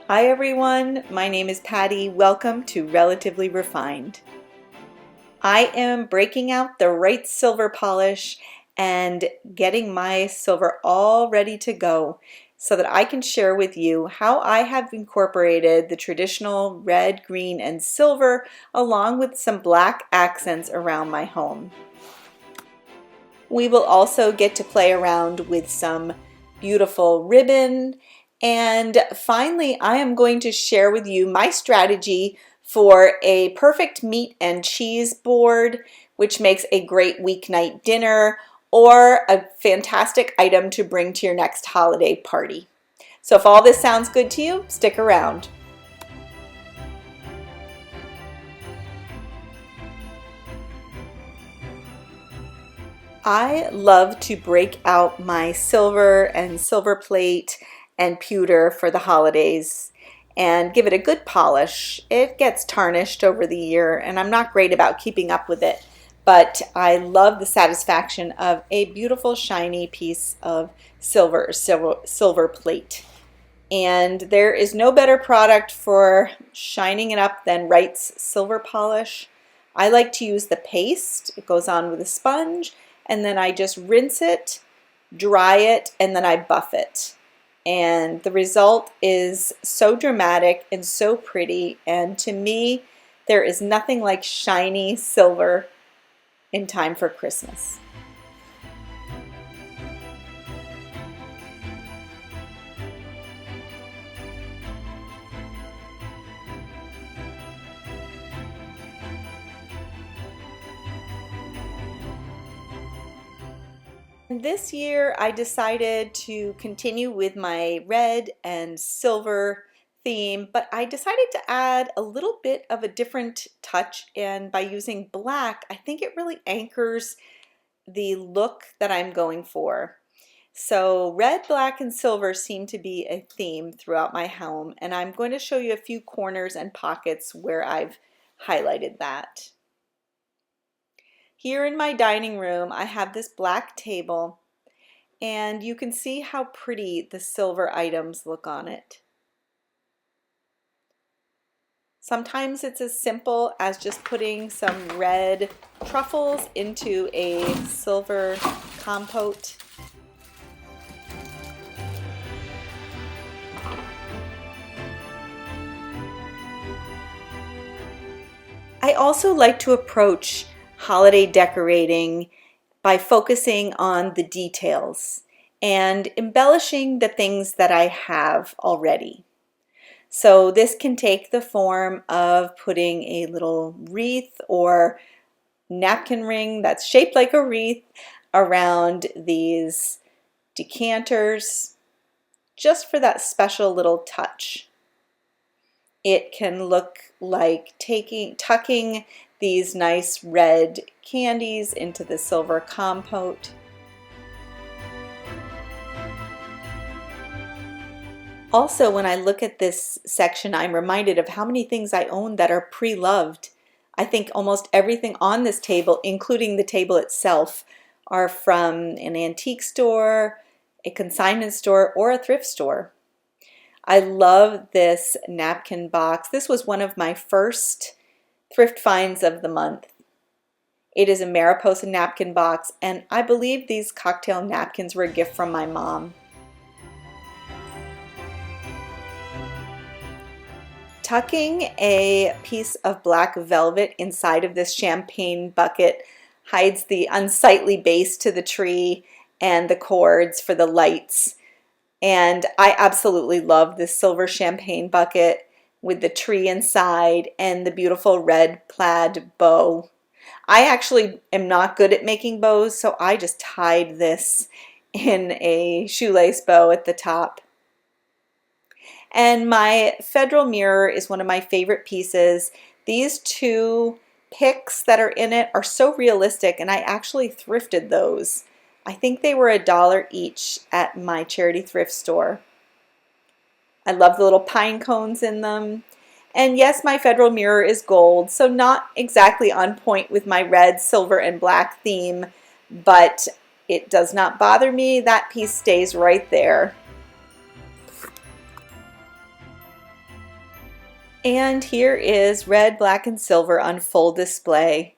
Hi everyone, my name is Patty. Welcome to Relatively Refined. I am breaking out the right silver polish and getting my silver all ready to go so that I can share with you how I have incorporated the traditional red, green, and silver along with some black accents around my home. We will also get to play around with some beautiful ribbon. And finally, I am going to share with you my strategy for a perfect meat and cheese board, which makes a great weeknight dinner or a fantastic item to bring to your next holiday party. So if all this sounds good to you, stick around. I love to break out my silver and silver plate and pewter for the holidays and give it a good polish. It gets tarnished over the year and I'm not great about keeping up with it, but I love the satisfaction of a beautiful shiny piece of silver plate. And there is no better product for shining it up than Wright's silver polish. I like to use the paste. It goes on with a sponge, and then I just rinse it, dry it, and then I buff it. And the result is so dramatic and so pretty, and to me, there is nothing like shiny silver in time for Christmas. This year I decided to continue with my red and silver theme, but I decided to add a little bit of a different touch, and by using black, I think it really anchors the look that I'm going for. So red, black, and silver seem to be a theme throughout my home, and I'm going to show you a few corners and pockets where I've highlighted that. Here in my dining room, I have this black table, and you can see how pretty the silver items look on it. Sometimes it's as simple as just putting some red truffles into a silver compote. I also like to approach holiday decorating by focusing on the details and embellishing the things that I have already. So this can take the form of putting a little wreath or napkin ring that's shaped like a wreath around these decanters, just for that special little touch. It can look like tucking these nice red candies into the silver compote. Also, when I look at this section, I'm reminded of how many things I own that are pre-loved. I think almost everything on this table, including the table itself, are from an antique store, a consignment store, or a thrift store. I love this napkin box. This was one of my first thrift finds of the month. It is a Mariposa napkin box, and I believe these cocktail napkins were a gift from my mom. Tucking a piece of black velvet inside of this champagne bucket hides the unsightly base to the tree and the cords for the lights. And I absolutely love this silver champagne bucket with the tree inside and the beautiful red plaid bow. I actually am not good at making bows, so I just tied this in a shoelace bow at the top. And my federal mirror is one of my favorite pieces. These two picks that are in it are so realistic, and I actually thrifted those. I think they were $1 each at my charity thrift store. I love the little pine cones in them. And yes, my federal mirror is gold, so not exactly on point with my red, silver, and black theme, but it does not bother me. That piece stays right there. And here is red, black, and silver on full display.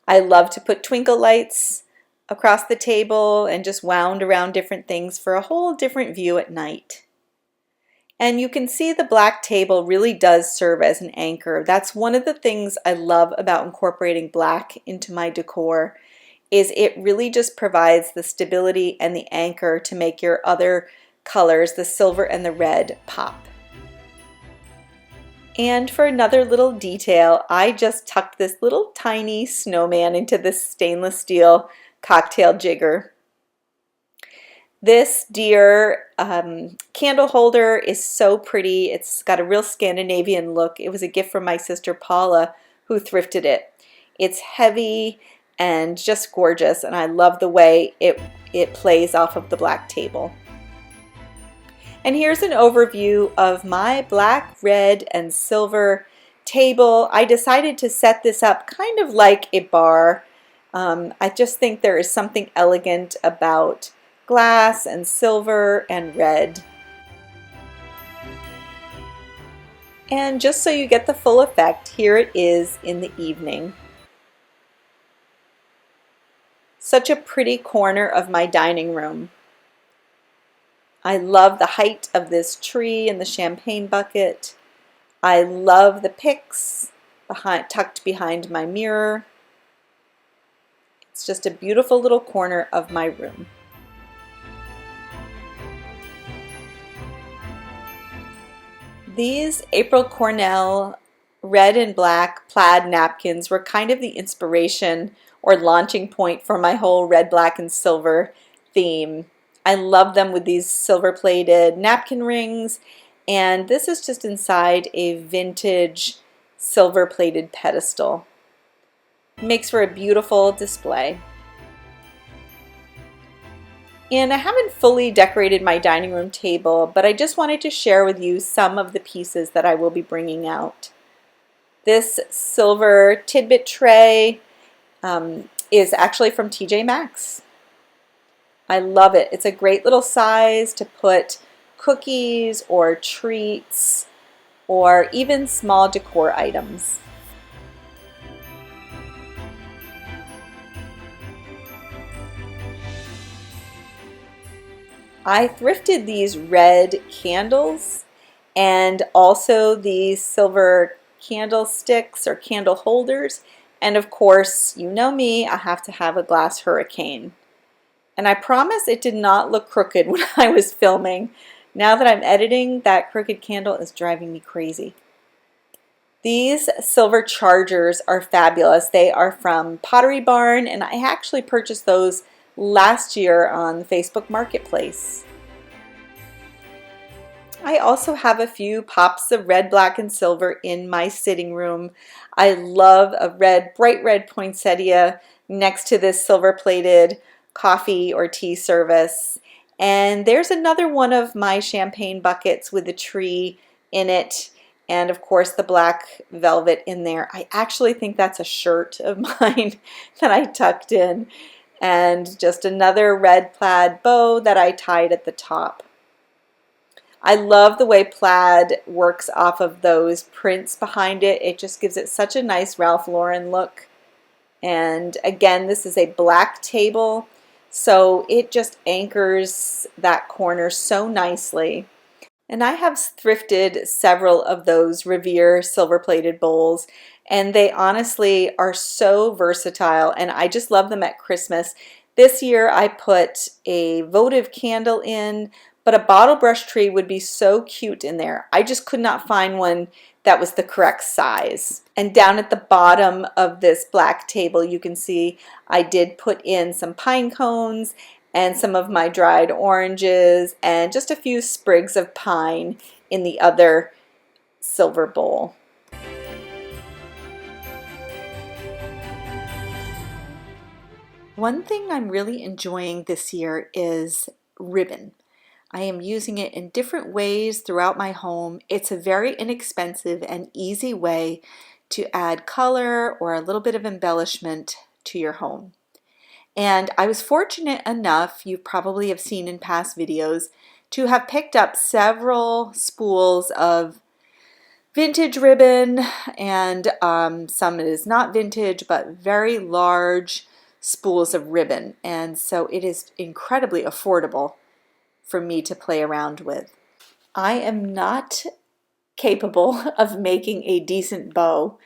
I love to put twinkle lights across the table and just wound around different things for a whole different view at night. And you can see the black table really does serve as an anchor. That's one of the things I love about incorporating black into my decor, is it really just provides the stability and the anchor to make your other colors, the silver and the red, pop. And for another little detail, I just tucked this little tiny snowman into this stainless steel cocktail jigger. This deer candle holder is so pretty. It's got a real Scandinavian look. It was a gift from my sister Paula, who thrifted it. It's heavy and just gorgeous, and I love the way it plays off of the black table. And here's an overview of my black, red, and silver table. I decided to set this up kind of like a bar. I just think there is something elegant about glass and silver and red. And just so you get the full effect, here it is in the evening. Such a pretty corner of my dining room. I love the height of this tree and the champagne bucket. I love the picks tucked behind my mirror. It's just a beautiful little corner of my room. These April Cornell red and black plaid napkins were kind of the inspiration or launching point for my whole red, black, and silver theme. I love them with these silver plated napkin rings, and this is just inside a vintage silver plated pedestal. It makes for a beautiful display. And I haven't fully decorated my dining room table, but I just wanted to share with you some of the pieces that I will be bringing out. This silver tidbit tray is actually from TJ Maxx. I love it. It's a great little size to put cookies or treats or even small decor items. I thrifted these red candles and also these silver candlesticks or candle holders. And of course, you know me, I have to have a glass hurricane. And I promise it did not look crooked when I was filming. Now that I'm editing, that crooked candle is driving me crazy. These silver chargers are fabulous. They are from Pottery Barn, and I actually purchased those last year on the Facebook Marketplace. I also have a few pops of red, black, and silver in my sitting room. I love a bright red poinsettia next to this silver-plated coffee or tea service. And there's another one of my champagne buckets with a tree in it, and of course the black velvet in there. I actually think that's a shirt of mine that I tucked in, and just another red plaid bow that I tied at the top. I love the way plaid works off of those prints behind it. It just gives it such a nice Ralph Lauren look. And again, this is a black table, so it just anchors that corner so nicely. And I have thrifted several of those Revere silver-plated bowls, and they honestly are so versatile, and I just love them at Christmas. This year I put a votive candle in, but a bottle brush tree would be so cute in there. I just could not find one that was the correct size. And down at the bottom of this black table, you can see I did put in some pine cones and some of my dried oranges and just a few sprigs of pine in the other silver bowl. One thing I'm really enjoying this year is ribbon. I am using it in different ways throughout my home. It's a very inexpensive and easy way to add color or a little bit of embellishment to your home. And I was fortunate enough, you probably have seen in past videos, to have picked up several spools of vintage ribbon, and some is not vintage, but very large spools of ribbon. And so it is incredibly affordable for me to play around with. I am not capable of making a decent bow,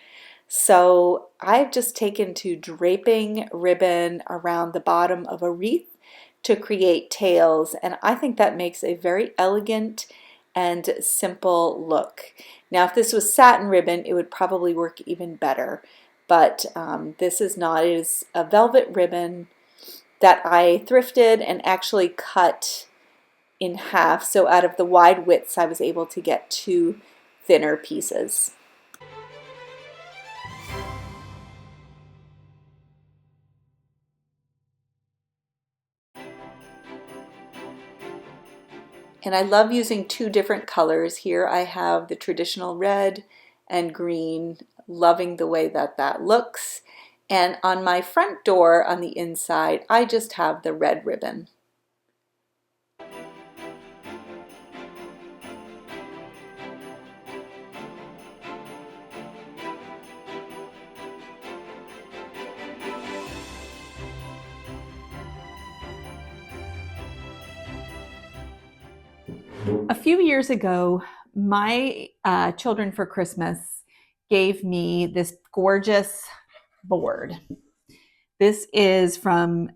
so I've just taken to draping ribbon around the bottom of a wreath to create tails, and I think that makes a very elegant and simple look. Now, if this was satin ribbon, it would probably work even better, but this is not. It is a velvet ribbon that I thrifted and actually cut in half, so out of the wide widths I was able to get two thinner pieces. And I love using two different colors. Here I have the traditional red and green, loving the way that that looks. And on my front door on the inside, I just have the red ribbon. A few years ago, my children for Christmas gave me this gorgeous board. This is from,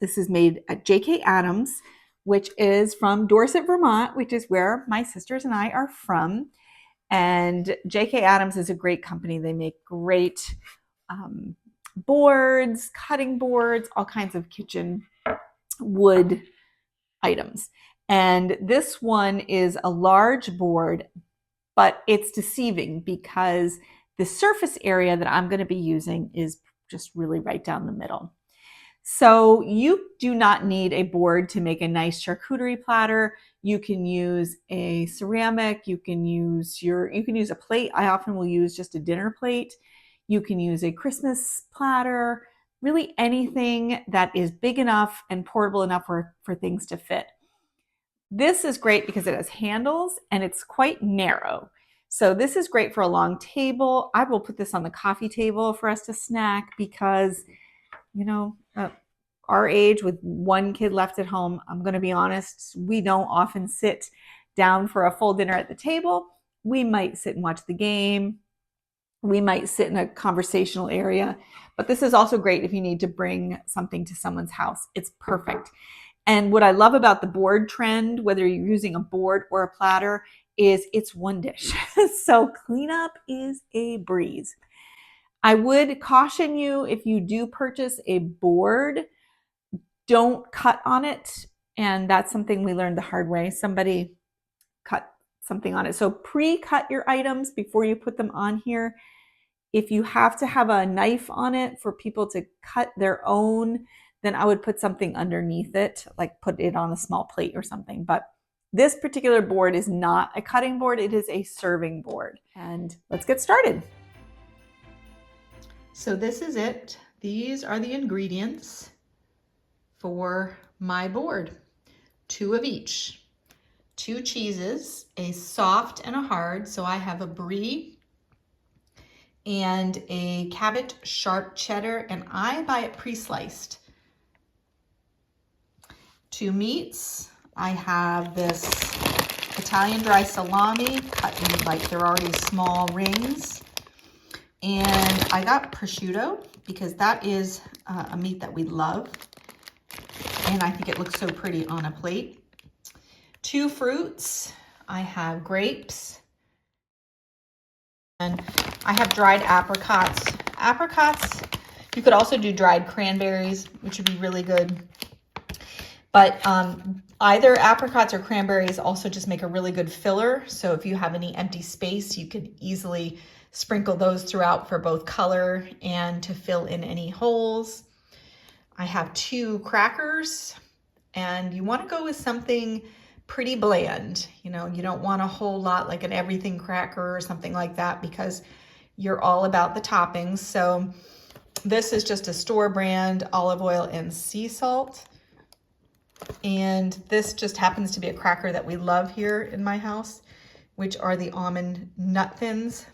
this is made at J.K. Adams, which is from Dorset, Vermont, which is where my sisters and I are from. And J.K. Adams is a great company. They make great boards, cutting boards, all kinds of kitchen wood items. And this one is a large board, but it's deceiving because the surface area that I'm going to be using is just really right down the middle. So you do not need a board to make a nice charcuterie platter. You can use a ceramic, you can use a plate. I often will use just a dinner plate. You can use a Christmas platter, really anything that is big enough and portable enough for things to fit. This is great because it has handles and it's quite narrow. So this is great for a long table. I will put this on the coffee table for us to snack because, you know, our age with one kid left at home, I'm going to be honest, we don't often sit down for a full dinner at the table. We might sit and watch the game. We might sit in a conversational area, but this is also great if you need to bring something to someone's house. It's perfect. And what I love about the board trend, whether you're using a board or a platter, is it's one dish. So cleanup is a breeze. I would caution you, if you do purchase a board, don't cut on it. And that's something we learned the hard way. Somebody cut something on it. So pre-cut your items before you put them on here. If you have to have a knife on it for people to cut their own, then I would put something underneath it, like put it on a small plate or something. But this particular board is not a cutting board, it is a serving board. And let's get started. So this is it. These are the ingredients for my board. 2 of each. 2 cheeses, a soft and a hard. So I have a brie and a Cabot sharp cheddar, and I buy it pre-sliced. 2 meats. I have this Italian dry salami cut in, like, they're already small rings. And I got prosciutto because that is a meat that we love. And I think it looks so pretty on a plate. 2 fruits. I have grapes. And I have dried apricots. Apricots, you could also do dried cranberries, which would be really good. But either apricots or cranberries also just make a really good filler. So if you have any empty space, you could easily sprinkle those throughout for both color and to fill in any holes. I have 2 crackers, and you want to go with something pretty bland. You know, you don't want a whole lot like an everything cracker or something like that because you're all about the toppings. So this is just a store brand olive oil and sea salt. And this just happens to be a cracker that we love here in my house. which are the almond nut thins.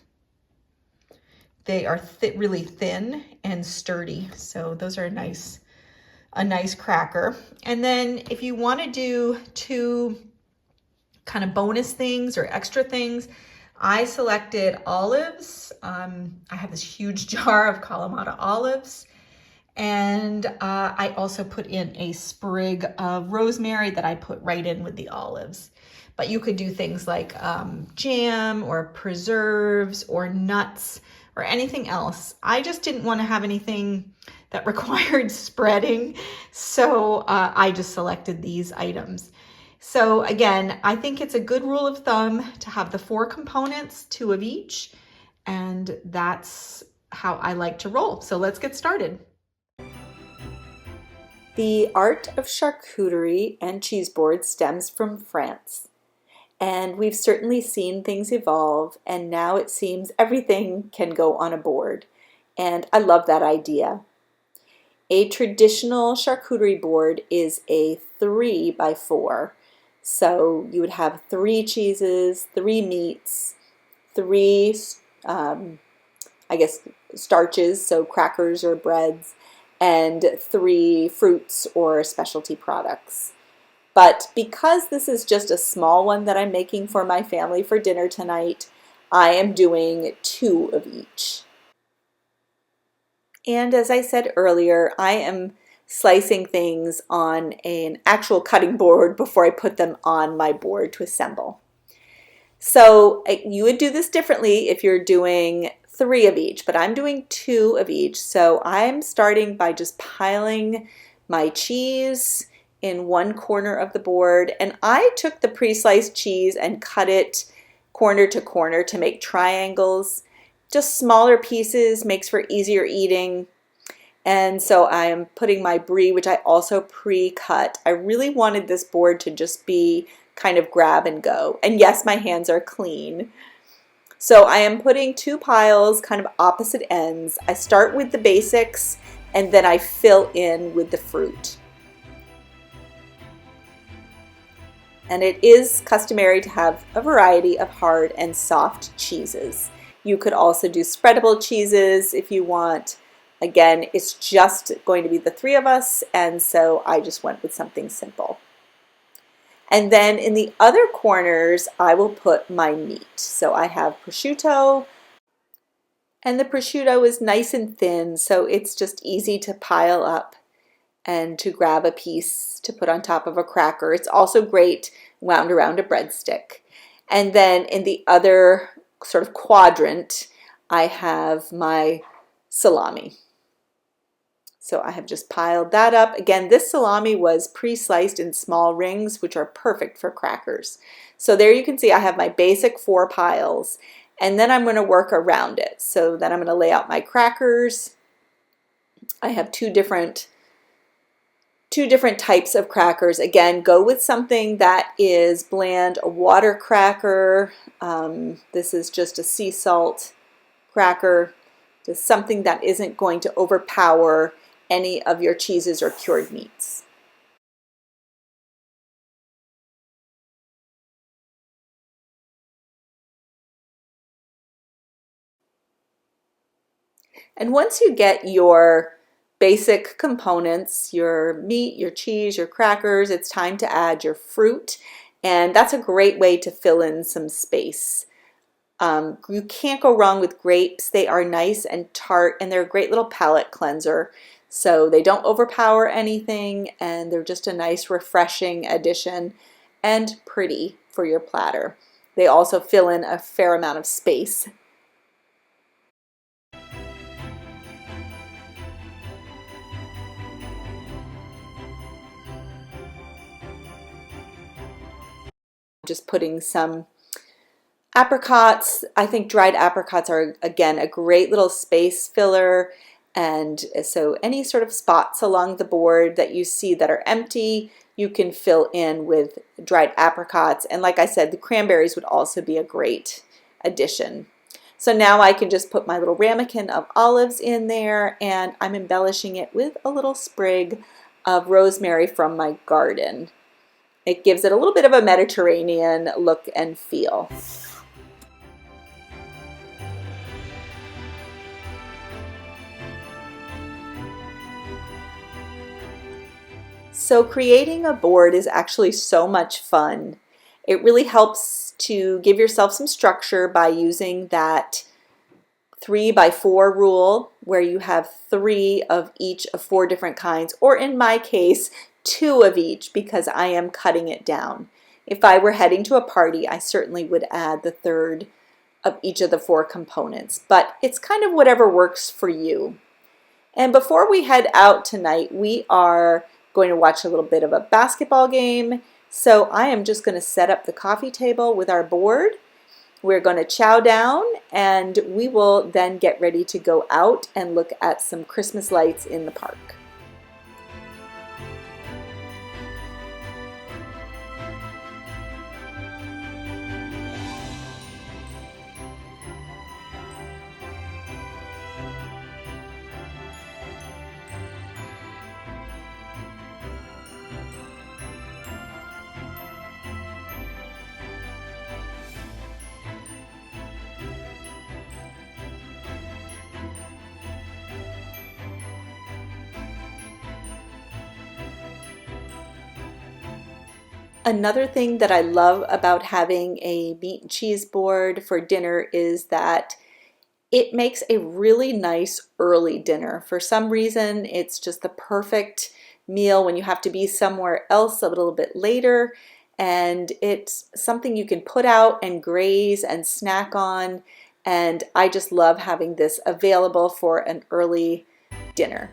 They are really thin and sturdy, so those are a nice cracker. And then if you want to do two kind of bonus things or extra things, I selected olives. I have this huge jar of Kalamata olives, and I also put in a sprig of rosemary that I put right in with the olives. But you could do things like jam or preserves or nuts or anything else. I just didn't want to have anything that required spreading, so I just selected these items. So again, I think it's a good rule of thumb to have the 4 components, 2 of each, and that's how I like to roll. So let's get started. The art of charcuterie and cheese board stems from France. And we've certainly seen things evolve, and now it seems everything can go on a board. And I love that idea. A traditional charcuterie board is a 3 by 4. So you would have 3 cheeses, 3 meats, 3, I guess, starches, so crackers or breads, and 3 fruits or specialty products. But because this is just a small one that I'm making for my family for dinner tonight, I am doing 2 of each. And as I said earlier, I am slicing things on an actual cutting board before I put them on my board to assemble. So you would do this differently if you're doing 3 of each, but I'm doing 2 of each. So I'm starting by just piling my cheese in one corner of the board, and I took the pre-sliced cheese and cut it corner to corner to make triangles. Just smaller pieces makes for easier eating. And so I am putting my brie, which I also pre-cut. I really wanted this board to just be kind of grab and go. And yes, my hands are clean. So I am putting 2 piles kind of opposite ends. I start with the basics and then I fill in with the fruit. And it is customary to have a variety of hard and soft cheeses. You could also do spreadable cheeses if you want. Again, it's just going to be the 3 of us, and so I just went with something simple. And then in the other corners, I will put my meat. So I have prosciutto, and the prosciutto is nice and thin, so it's just easy to pile up and to grab a piece to put on top of a cracker. It's also great wound around a breadstick. And then in the other sort of quadrant, I have my salami. So I have just piled that up. Again, this salami was pre-sliced in small rings, which are perfect for crackers. So there you can see I have my basic 4 piles, and then I'm going to work around it. So then I'm going to lay out my crackers. I have two different types of crackers. Again, go with something that is bland, a water cracker. This is just a sea salt cracker, just something that isn't going to overpower any of your cheeses or cured meats. And once you get your basic components, your meat, your cheese, your crackers, it's time to add your fruit. And that's a great way to fill in some space. You can't go wrong with grapes. They are nice and tart, and they're a great little palate cleanser. So they don't overpower anything, and they're just a nice, refreshing addition and pretty for your platter. They also fill in a fair amount of space. Just putting some apricots. I think dried apricots are, again, a great little space filler. And so any sort of spots along the board that you see that are empty, you can fill in with dried apricots. And like I said, the cranberries would also be a great addition. So now I can just put my little ramekin of olives in there, and I'm embellishing it with a little sprig of rosemary from my garden. It gives it a little bit of a Mediterranean look and feel. So creating a board is actually so much fun. It really helps to give yourself some structure by using that 3 by 4 rule, where you have 3 of each of 4 different kinds, or in my case 2 of each, because I am cutting it down. If I were heading to a party, I certainly would add the third of each of the 4 components, but it's kind of whatever works for you. And before we head out tonight, we are going to watch a little bit of a basketball game. So I am just going to set up the coffee table with our board. We're going to chow down, and we will then get ready to go out and look at some Christmas lights in the park. Another thing that I love about having a meat and cheese board for dinner is that it makes a really nice early dinner. For some reason, it's just the perfect meal when you have to be somewhere else a little bit later, and it's something you can put out and graze and snack on, and I just love having this available for an early dinner.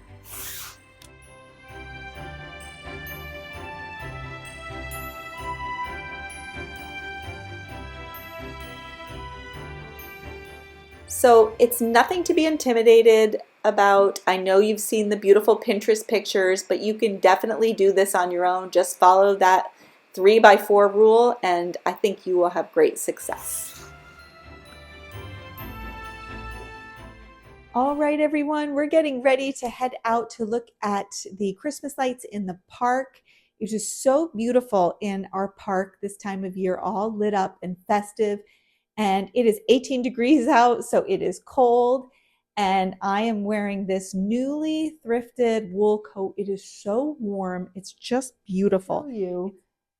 So it's nothing to be intimidated about. I know you've seen the beautiful Pinterest pictures, but you can definitely do this on your own. Just follow that 3 by 4 rule, and I think you will have great success. All right, everyone, we're getting ready to head out to look at the Christmas lights in the park. It is so beautiful in our park this time of year, all lit up and festive. And it is 18 degrees out, so it is cold. And I am wearing this newly thrifted wool coat. It is so warm. It's just beautiful.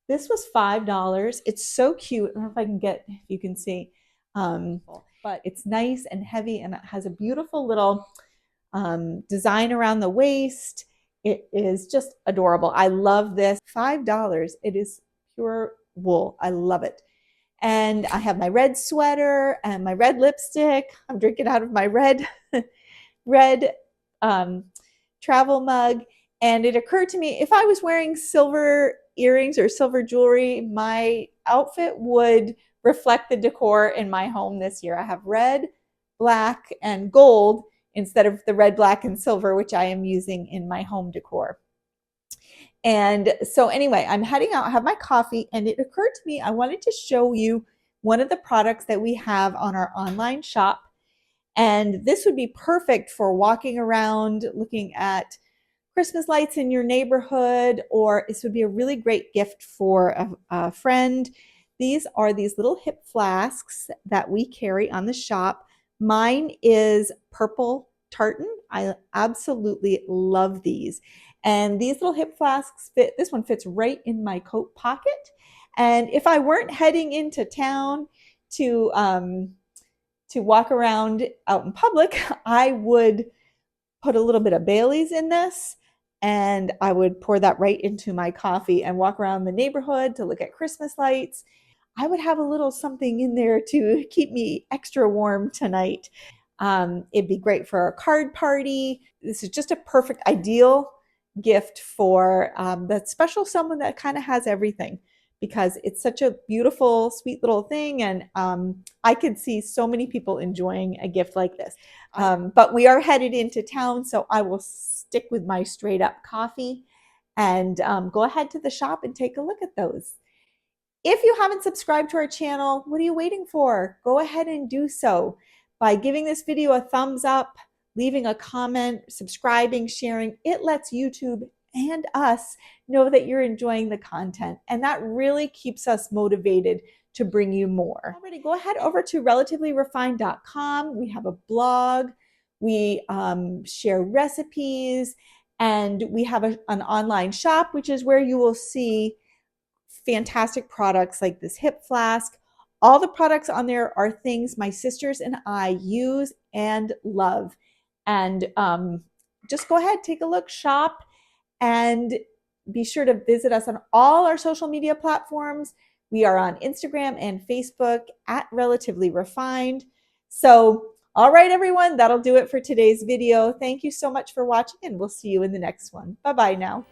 This was $5. It's so cute. I don't know if I can get, if you can see, but it's nice and heavy, and it has a beautiful little design around the waist. It is just adorable. I love this. $5. It is pure wool. I love it. And I have my red sweater and my red lipstick. I'm drinking out of my red travel mug. And it occurred to me, if I was wearing silver earrings or silver jewelry, my outfit would reflect the decor in my home this year. I have red, black, and gold instead of the red, black, and silver, which I am using in my home decor. And so anyway, I'm heading out, I have my coffee, and it occurred to me I wanted to show you one of the products that we have on our online shop. And this would be perfect for walking around, looking at Christmas lights in your neighborhood, or this would be a really great gift for a friend. These are these little hip flasks that we carry on the shop. Mine is purple tartan. I absolutely love these. And these little hip flasks fit, this one fits right in my coat pocket. And if I weren't heading into town to walk around out in public, I would put a little bit of Bailey's in this, and I would pour that right into my coffee and walk around the neighborhood to look at Christmas lights. I would have a little something in there to keep me extra warm tonight. It'd be great for a card party. This is just a perfect, ideal gift for that special someone that kind of has everything, because it's such a beautiful, sweet little thing. And I could see so many people enjoying a gift like this. But we are headed into town, so I will stick with my straight up coffee and go ahead to the shop and take a look at those. If you haven't subscribed to our channel, what are you waiting for? Go ahead and do so by giving this video a thumbs up, leaving a comment, subscribing, sharing. It lets YouTube and us know that you're enjoying the content, and that really keeps us motivated to bring you more. Already, go ahead over to relativelyrefined.com. We have a blog. We share recipes, And we have an online shop, which is where you will see fantastic products like this hip flask. All the products on there are things my sisters and I use and love. And just go ahead, take a look, shop, and be sure to visit us on all our social media platforms. We are on Instagram and Facebook at Relatively Refined. So, all right, everyone, that'll do it for today's video. Thank you so much for watching, and we'll see you in the next one. Bye-bye now.